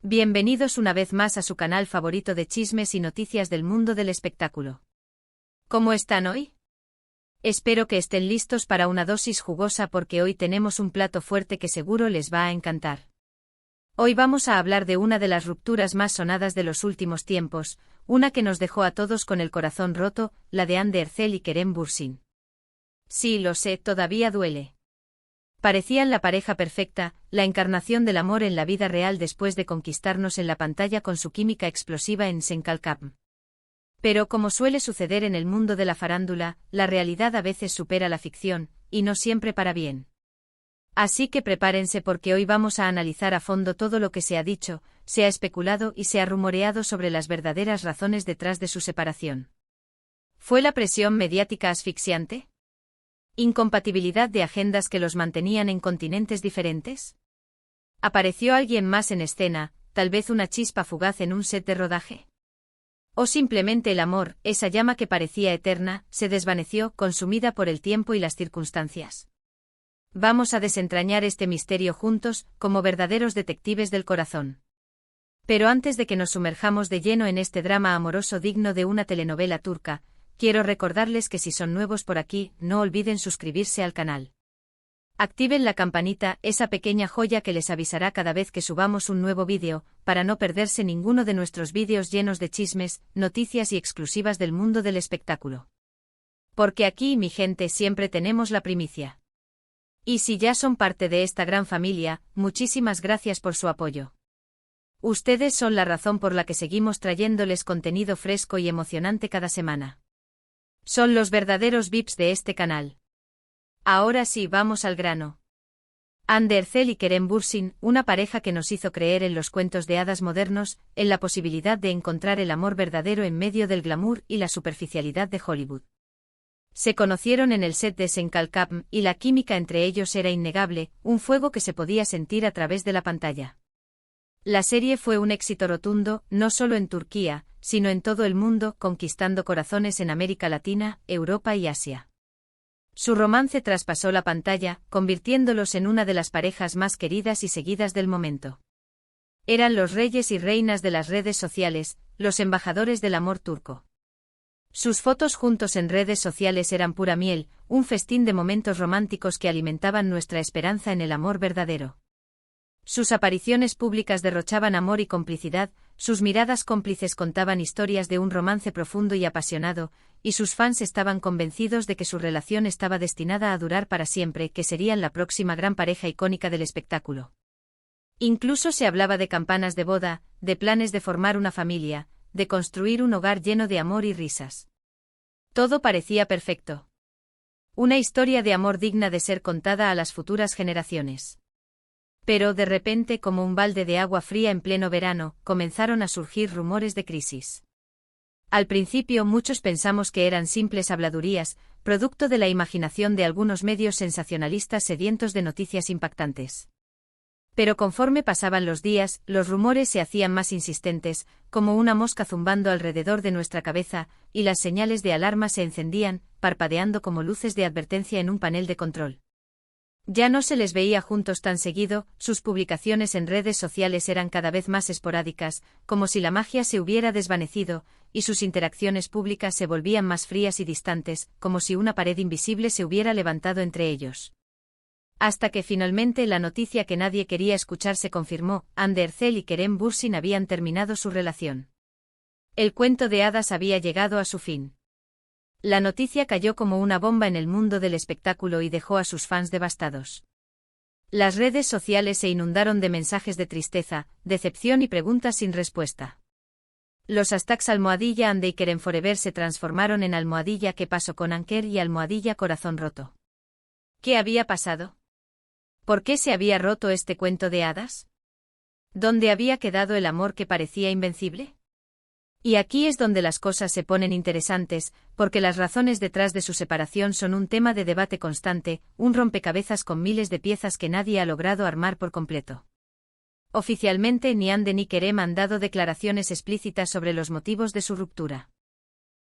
Bienvenidos una vez más a su canal favorito de chismes y noticias del mundo del espectáculo. ¿Cómo están hoy? Espero que estén listos para una dosis jugosa porque hoy tenemos un plato fuerte que seguro les va a encantar. Hoy vamos a hablar de una de las rupturas más sonadas de los últimos tiempos, una que nos dejó a todos con el corazón roto, la de Anne Ercel y Kerem Bürsin. Sí, lo sé, todavía duele. Parecían la pareja perfecta, la encarnación del amor en la vida real después de conquistarnos en la pantalla con su química explosiva en Senkalkam. Pero como suele suceder en el mundo de la farándula, la realidad a veces supera la ficción, y no siempre para bien. Así que prepárense porque hoy vamos a analizar a fondo todo lo que se ha dicho, se ha especulado y se ha rumoreado sobre las verdaderas razones detrás de su separación. ¿Fue la presión mediática asfixiante? ¿Incompatibilidad de agendas que los mantenían en continentes diferentes? ¿Apareció alguien más en escena, tal vez una chispa fugaz en un set de rodaje? ¿O simplemente el amor, esa llama que parecía eterna, se desvaneció, consumida por el tiempo y las circunstancias? Vamos a desentrañar este misterio juntos, como verdaderos detectives del corazón. Pero antes de que nos sumerjamos de lleno en este drama amoroso digno de una telenovela turca, quiero recordarles que si son nuevos por aquí, no olviden suscribirse al canal. Activen la campanita, esa pequeña joya que les avisará cada vez que subamos un nuevo vídeo, para no perderse ninguno de nuestros vídeos llenos de chismes, noticias y exclusivas del mundo del espectáculo. Porque aquí, mi gente, siempre tenemos la primicia. Y si ya son parte de esta gran familia, muchísimas gracias por su apoyo. Ustedes son la razón por la que seguimos trayéndoles contenido fresco y emocionante cada semana. Son los verdaderos VIPs de este canal. Ahora sí, vamos al grano. Anne Ercel y Kerem Bürsin, una pareja que nos hizo creer en los cuentos de hadas modernos, en la posibilidad de encontrar el amor verdadero en medio del glamour y la superficialidad de Hollywood. Se conocieron en el set de Senkalkam y la química entre ellos era innegable, un fuego que se podía sentir a través de la pantalla. La serie fue un éxito rotundo, no solo en Turquía, sino en todo el mundo, conquistando corazones en América Latina, Europa y Asia. Su romance traspasó la pantalla, convirtiéndolos en una de las parejas más queridas y seguidas del momento. Eran los reyes y reinas de las redes sociales, los embajadores del amor turco. Sus fotos juntos en redes sociales eran pura miel, un festín de momentos románticos que alimentaban nuestra esperanza en el amor verdadero. Sus apariciones públicas derrochaban amor y complicidad, sus miradas cómplices contaban historias de un romance profundo y apasionado, y sus fans estaban convencidos de que su relación estaba destinada a durar para siempre, que serían la próxima gran pareja icónica del espectáculo. Incluso se hablaba de campanas de boda, de planes de formar una familia, de construir un hogar lleno de amor y risas. Todo parecía perfecto. Una historia de amor digna de ser contada a las futuras generaciones. Pero de repente, como un balde de agua fría en pleno verano, comenzaron a surgir rumores de crisis. Al principio muchos pensamos que eran simples habladurías, producto de la imaginación de algunos medios sensacionalistas sedientos de noticias impactantes. Pero conforme pasaban los días, los rumores se hacían más insistentes, como una mosca zumbando alrededor de nuestra cabeza, y las señales de alarma se encendían, parpadeando como luces de advertencia en un panel de control. Ya no se les veía juntos tan seguido, sus publicaciones en redes sociales eran cada vez más esporádicas, como si la magia se hubiera desvanecido, y sus interacciones públicas se volvían más frías y distantes, como si una pared invisible se hubiera levantado entre ellos. Hasta que finalmente la noticia que nadie quería escuchar se confirmó: Anne Ercel y Kerem Bürsin habían terminado su relación. El cuento de hadas había llegado a su fin. La noticia cayó como una bomba en el mundo del espectáculo y dejó a sus fans devastados. Las redes sociales se inundaron de mensajes de tristeza, decepción y preguntas sin respuesta. Los hashtags #Anne y Kerem Forever se transformaron en #¿Qué pasó con Anker? Y #Corazón roto. ¿Qué había pasado? ¿Por qué se había roto este cuento de hadas? ¿Dónde había quedado el amor que parecía invencible? Y aquí es donde las cosas se ponen interesantes, porque las razones detrás de su separación son un tema de debate constante, un rompecabezas con miles de piezas que nadie ha logrado armar por completo. Oficialmente ni Anne ni Kerem han dado declaraciones explícitas sobre los motivos de su ruptura.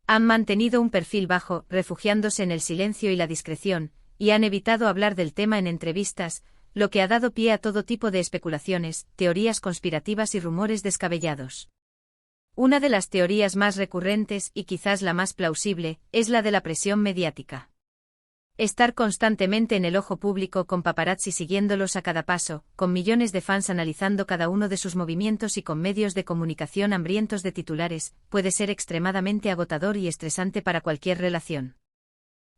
Han mantenido un perfil bajo, refugiándose en el silencio y la discreción, y han evitado hablar del tema en entrevistas, lo que ha dado pie a todo tipo de especulaciones, teorías conspirativas y rumores descabellados. Una de las teorías más recurrentes, y quizás la más plausible, es la de la presión mediática. Estar constantemente en el ojo público con paparazzi siguiéndolos a cada paso, con millones de fans analizando cada uno de sus movimientos y con medios de comunicación hambrientos de titulares, puede ser extremadamente agotador y estresante para cualquier relación.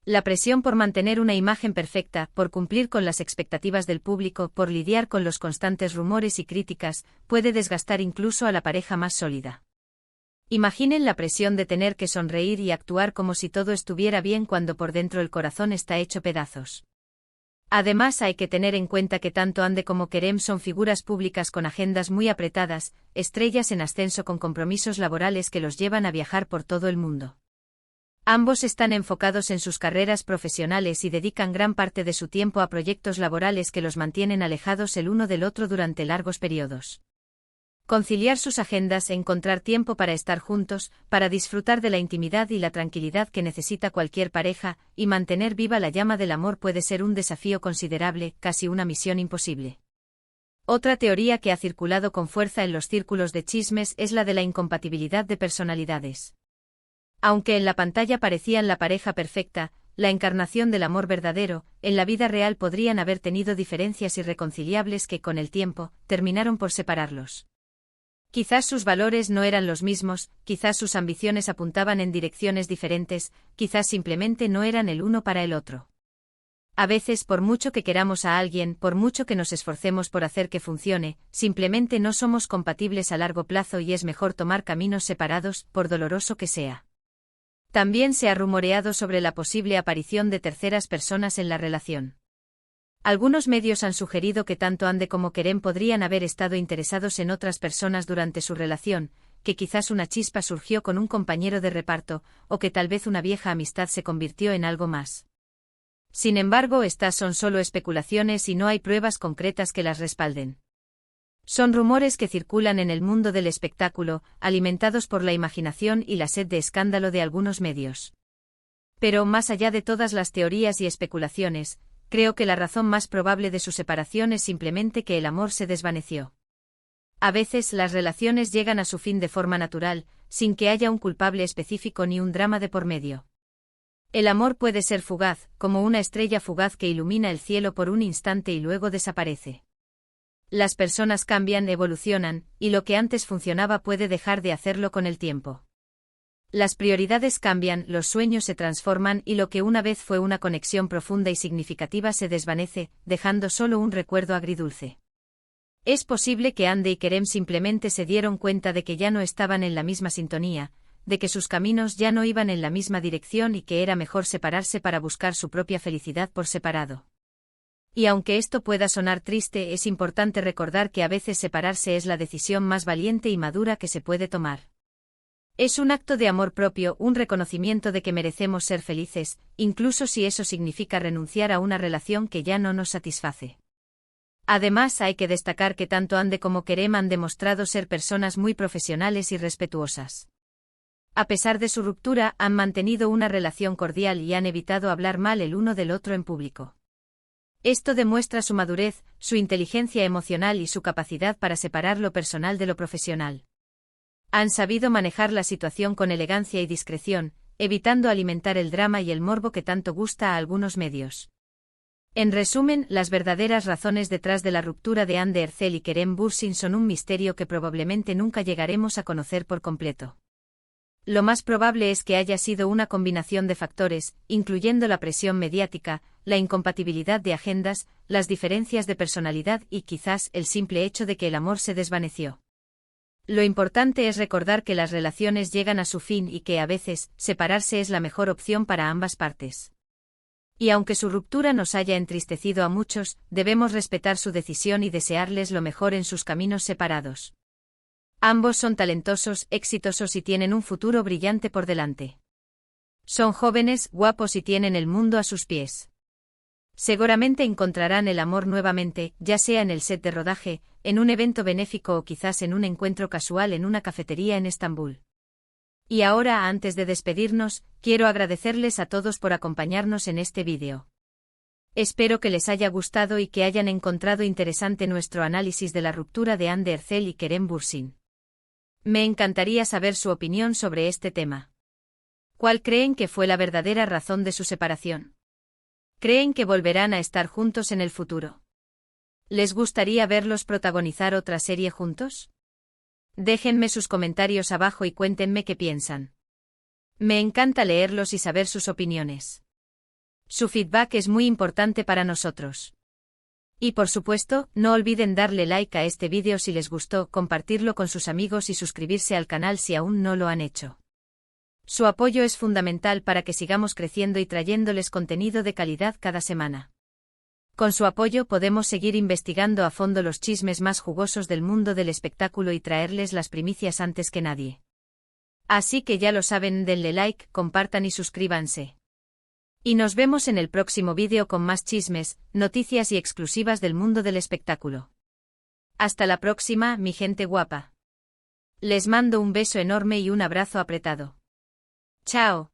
La presión por mantener una imagen perfecta, por cumplir con las expectativas del público, por lidiar con los constantes rumores y críticas, puede desgastar incluso a la pareja más sólida. Imaginen la presión de tener que sonreír y actuar como si todo estuviera bien cuando por dentro el corazón está hecho pedazos. Además hay que tener en cuenta que tanto Ande como Kerem son figuras públicas con agendas muy apretadas, estrellas en ascenso con compromisos laborales que los llevan a viajar por todo el mundo. Ambos están enfocados en sus carreras profesionales y dedican gran parte de su tiempo a proyectos laborales que los mantienen alejados el uno del otro durante largos periodos. Conciliar sus agendas, encontrar tiempo para estar juntos, para disfrutar de la intimidad y la tranquilidad que necesita cualquier pareja, y mantener viva la llama del amor puede ser un desafío considerable, casi una misión imposible. Otra teoría que ha circulado con fuerza en los círculos de chismes es la de la incompatibilidad de personalidades. Aunque en la pantalla parecían la pareja perfecta, la encarnación del amor verdadero, en la vida real podrían haber tenido diferencias irreconciliables que, con el tiempo, terminaron por separarlos. Quizás sus valores no eran los mismos, quizás sus ambiciones apuntaban en direcciones diferentes, quizás simplemente no eran el uno para el otro. A veces, por mucho que queramos a alguien, por mucho que nos esforcemos por hacer que funcione, simplemente no somos compatibles a largo plazo y es mejor tomar caminos separados, por doloroso que sea. También se ha rumoreado sobre la posible aparición de terceras personas en la relación. Algunos medios han sugerido que tanto Ande como Kerem podrían haber estado interesados en otras personas durante su relación, que quizás una chispa surgió con un compañero de reparto, o que tal vez una vieja amistad se convirtió en algo más. Sin embargo, estas son solo especulaciones y no hay pruebas concretas que las respalden. Son rumores que circulan en el mundo del espectáculo, alimentados por la imaginación y la sed de escándalo de algunos medios. Pero más allá de todas las teorías y especulaciones, creo que la razón más probable de su separación es simplemente que el amor se desvaneció. A veces las relaciones llegan a su fin de forma natural, sin que haya un culpable específico ni un drama de por medio. El amor puede ser fugaz, como una estrella fugaz que ilumina el cielo por un instante y luego desaparece. Las personas cambian, evolucionan, y lo que antes funcionaba puede dejar de hacerlo con el tiempo. Las prioridades cambian, los sueños se transforman y lo que una vez fue una conexión profunda y significativa se desvanece, dejando solo un recuerdo agridulce. Es posible que Ande y Kerem simplemente se dieron cuenta de que ya no estaban en la misma sintonía, de que sus caminos ya no iban en la misma dirección y que era mejor separarse para buscar su propia felicidad por separado. Y aunque esto pueda sonar triste, es importante recordar que a veces separarse es la decisión más valiente y madura que se puede tomar. Es un acto de amor propio, un reconocimiento de que merecemos ser felices, incluso si eso significa renunciar a una relación que ya no nos satisface. Además, hay que destacar que tanto Ande como Kerem han demostrado ser personas muy profesionales y respetuosas. A pesar de su ruptura, han mantenido una relación cordial y han evitado hablar mal el uno del otro en público. Esto demuestra su madurez, su inteligencia emocional y su capacidad para separar lo personal de lo profesional. Han sabido manejar la situación con elegancia y discreción, evitando alimentar el drama y el morbo que tanto gusta a algunos medios. En resumen, las verdaderas razones detrás de la ruptura de Ande Erçel y Kerem Bürsin son un misterio que probablemente nunca llegaremos a conocer por completo. Lo más probable es que haya sido una combinación de factores, incluyendo la presión mediática, la incompatibilidad de agendas, las diferencias de personalidad y quizás el simple hecho de que el amor se desvaneció. Lo importante es recordar que las relaciones llegan a su fin y que a veces, separarse es la mejor opción para ambas partes. Y aunque su ruptura nos haya entristecido a muchos, debemos respetar su decisión y desearles lo mejor en sus caminos separados. Ambos son talentosos, exitosos y tienen un futuro brillante por delante. Son jóvenes, guapos y tienen el mundo a sus pies. Seguramente encontrarán el amor nuevamente, ya sea en el set de rodaje, en un evento benéfico o quizás en un encuentro casual en una cafetería en Estambul. Y ahora, antes de despedirnos, quiero agradecerles a todos por acompañarnos en este vídeo. Espero que les haya gustado y que hayan encontrado interesante nuestro análisis de la ruptura de Hande Erçel y Kerem Bürsin. Me encantaría saber su opinión sobre este tema. ¿Cuál creen que fue la verdadera razón de su separación? ¿Creen que volverán a estar juntos en el futuro? ¿Les gustaría verlos protagonizar otra serie juntos? Déjenme sus comentarios abajo y cuéntenme qué piensan. Me encanta leerlos y saber sus opiniones. Su feedback es muy importante para nosotros. Y por supuesto, no olviden darle like a este vídeo si les gustó, compartirlo con sus amigos y suscribirse al canal si aún no lo han hecho. Su apoyo es fundamental para que sigamos creciendo y trayéndoles contenido de calidad cada semana. Con su apoyo podemos seguir investigando a fondo los chismes más jugosos del mundo del espectáculo y traerles las primicias antes que nadie. Así que ya lo saben, denle like, compartan y suscríbanse. Y nos vemos en el próximo vídeo con más chismes, noticias y exclusivas del mundo del espectáculo. Hasta la próxima, mi gente guapa. Les mando un beso enorme y un abrazo apretado. Chao.